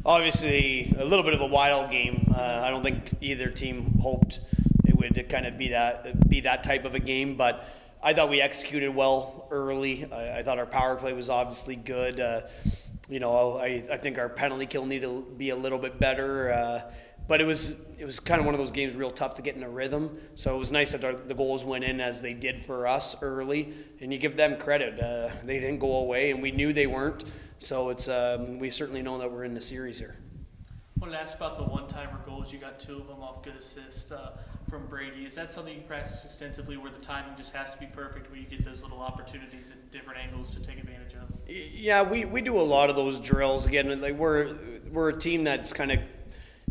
obviously a little bit of a wild game. I don't think either team hoped it would kind of be that type of a game, but I thought we executed well early. I thought our power play was obviously good. I think our penalty kill needed to be a little bit better. But it was kind of one of those games real tough to get in a rhythm. So it was nice that the goals went in as they did for us early, and you give them credit. They didn't go away, and we knew they weren't. So it's we certainly know that we're in the series here. I wanted to ask about the one-timer goals. You got 2 of them off good assist from Brady. Is that something you practice extensively, where the timing just has to be perfect, where you get those little opportunities at different angles to take advantage of? Yeah, we do a lot of those drills. Again, like we're a team that's kind of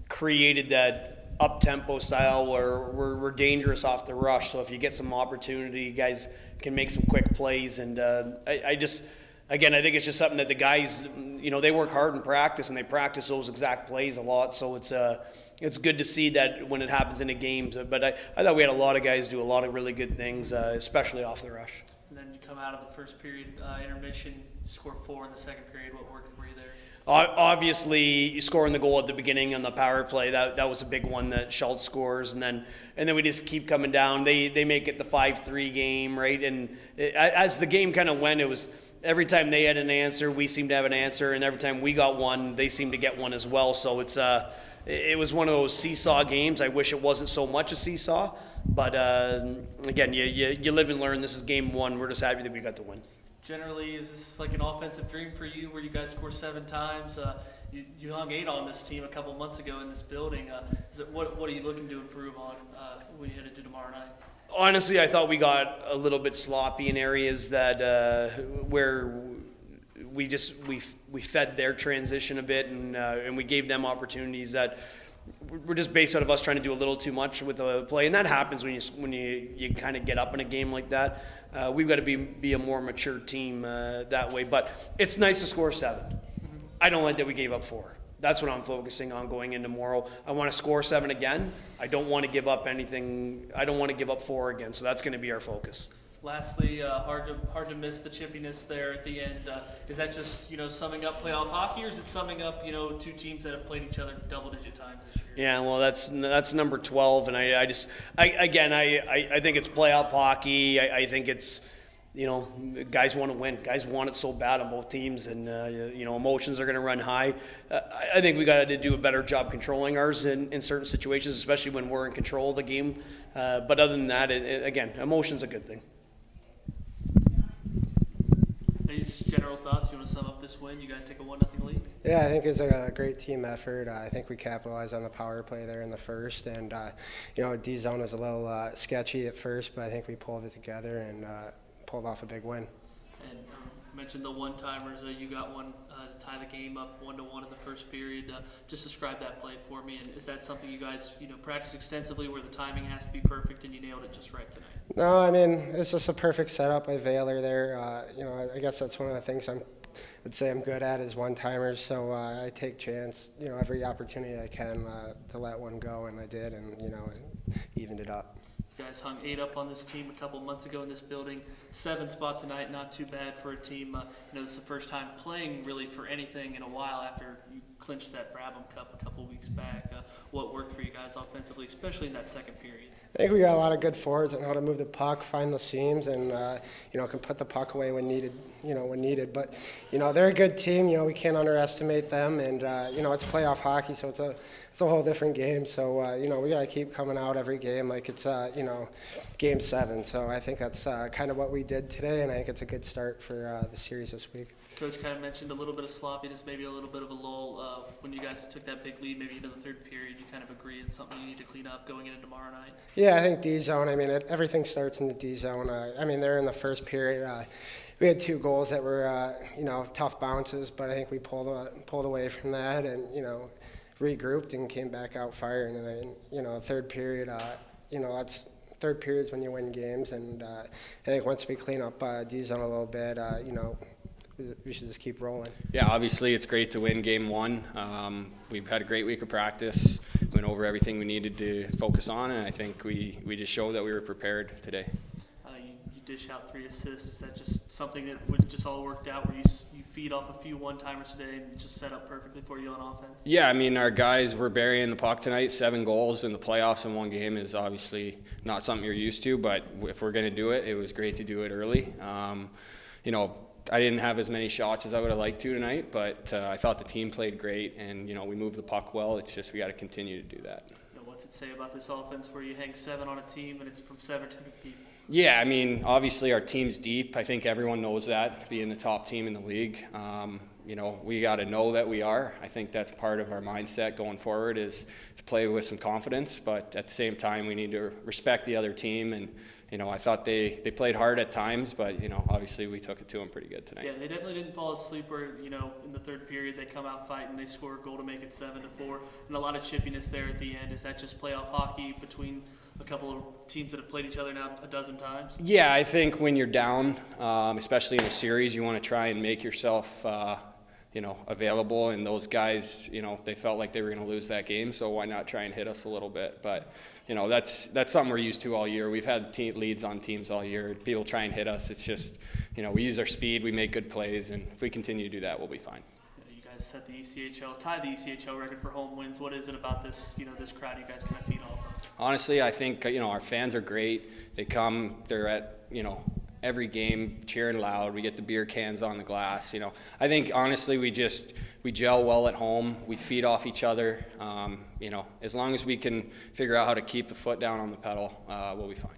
created that up-tempo style where we're dangerous off the rush. So if you get some opportunity, guys can make some quick plays. And I think it's just something that the guys, they work hard in practice, and they practice those exact plays a lot. So it's good to see that when it happens in a game. But I thought we had a lot of guys do a lot of really good things, especially off the rush. And then you come out of the first period intermission, score 4 in the second period. What worked for you there? Obviously, scoring the goal at the beginning on the power play, that was a big one that Schultz scores, and then we just keep coming down. They make it the 5-3 game, right? And as the game kind of went, it was every time they had an answer, we seemed to have an answer, and every time we got one, they seemed to get one as well. So it was one of those seesaw games. I wish it wasn't so much a seesaw, but again, you live and learn. This is game 1. We're just happy that we got to win. Generally, is this like an offensive dream for you, where you guys score 7 times? You hung 8 on this team a couple months ago in this building. What are you looking to improve on when you head into tomorrow night? Honestly, I thought we got a little bit sloppy in areas that where we fed their transition a bit, and we gave them opportunities that were just based out of us trying to do a little too much with the play, and that happens when you kind of get up in a game like that. We've got to be a more mature team that way, but it's nice to score 7. I don't like that we gave up 4. That's what I'm focusing on going into tomorrow. I want to score 7 again. I don't want to give up anything. I don't want to give up 4 again, so that's going to be our focus. Lastly, hard to miss the chippiness there at the end. Is that just summing up playoff hockey, or is it summing up 2 teams that have played each other double-digit times this year? Yeah, well, that's number 12, and I think it's playoff hockey. I think it's guys want to win. Guys want it so bad on both teams, and emotions are going to run high. I think we got to do a better job controlling ours in certain situations, especially when we're in control of the game. But other than that, again, emotion's a good thing. Any just general thoughts? You want to sum up this win? You guys take a 1-0 lead? Yeah, I think it's a great team effort. I think we capitalized on the power play there in the first, and D-zone was a little sketchy at first, but I think we pulled it together and pulled off a big win. And you mentioned the one-timers. You got one to tie the game up 1-1 in the first period. Just describe that play for me. And is that something you guys practice extensively, where the timing has to be perfect, and you nailed it just right tonight? No, I mean, it's just a perfect setup by Vailer there. I guess that's one of the things I'd say I'm good at is one-timers. So I take chance, every opportunity I can to let one go, and I did, and evened it up. You guys hung 8 up on this team a couple months ago in this building. 7 spot tonight, not too bad for a team. This is the first time playing really for anything in a while after you clinched that Brabham Cup a couple weeks back. What worked for you guys offensively, especially in that second period? I think we got a lot of good forwards on how to move the puck, find the seams, and can put the puck away when needed. But they're a good team. We can't underestimate them, and it's playoff hockey, so it's a whole different game. So we got to keep coming out every game like it's game 7. So I think that's kind of what we did today, and I think it's a good start for the series this week. Coach kind of mentioned a little bit of sloppiness, maybe a little bit of a lull when you guys took that big lead, maybe into the third period. You kind of agree it's something you need to clean up going into tomorrow night? Yeah, I think D-zone. I mean, everything starts in the D-zone. They're in the first period. We had 2 goals that were, tough bounces, but I think we pulled away from that and, regrouped and came back out firing. And then, third period, that's third period's when you win games. And I think once we clean up D-zone a little bit, we should just keep rolling. Yeah, obviously it's great to win game 1. We've had a great week of practice, went over everything we needed to focus on, and I think we just showed that we were prepared today. You dish out 3 assists. Is that just something that would just all worked out where you feed off a few one-timers today and it just set up perfectly for you on offense? Yeah, I mean, our guys were burying the puck tonight. 7 goals in the playoffs in one game is obviously not something you're used to, but if we're going to do it, it was great to do it early. You know, I didn't have as many shots as I would have liked to tonight, but I thought the team played great, and, you know, we moved the puck well. It's just we got to continue to do that. What's it say about this offense where you hang 7 on a team and it's from 7 different people? Yeah, I mean, obviously our team's deep. I think everyone knows that, being the top team in the league. You know, we got to know that we are. I think that's part of our mindset going forward, is to play with some confidence, but at the same time we need to respect the other team. And, you know, I thought they played hard at times, but, you know, obviously we took it to them pretty good tonight. Yeah, they definitely didn't fall asleep where, you know, in the third period they come out fighting, they score a goal to make it 7-4, and a lot of chippiness there at the end. Is that just playoff hockey between a couple of teams that have played each other now a dozen times? Yeah, I think when you're down, especially in a series, you want to try and make yourself you know, available, and those guys, you know, they felt like they were going to lose that game, so why not try and hit us a little bit? But, you know, that's something we're used to all year. We've had leads on teams all year. People try and hit us. It's just, you know, we use our speed, we make good plays, and if we continue to do that, we'll be fine. You guys set the tied the ECHL record for home wins. What is it about this, you know, this crowd you guys kind of feed off of? Honestly, I think, you know, our fans are great. They come, they're at, you know, every game cheering loud. We get the beer cans on the glass. You know, I think honestly we gel well at home. We feed off each other. You know, as long as we can figure out how to keep the foot down on the pedal, we'll be fine.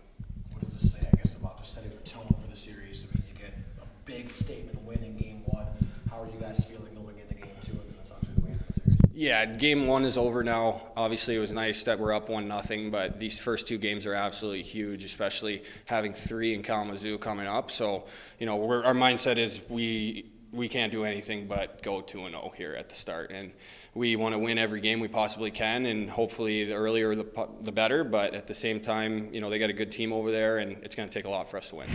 What does this say, I guess, about just setting the tone for the series? I mean, you get a big statement win in game 1. How are you guys feeling going into game 2 and then essentially the way into the series? Yeah, game 1 is over now. Obviously, it was nice that we're up 1-0, but these first 2 games are absolutely huge, especially having 3 in Kalamazoo coming up. So, you know, our mindset is we can't do anything but go 2-0 here at the start, and we want to win every game we possibly can, and hopefully the earlier the better. But at the same time, you know, they got a good team over there, and it's going to take a lot for us to win.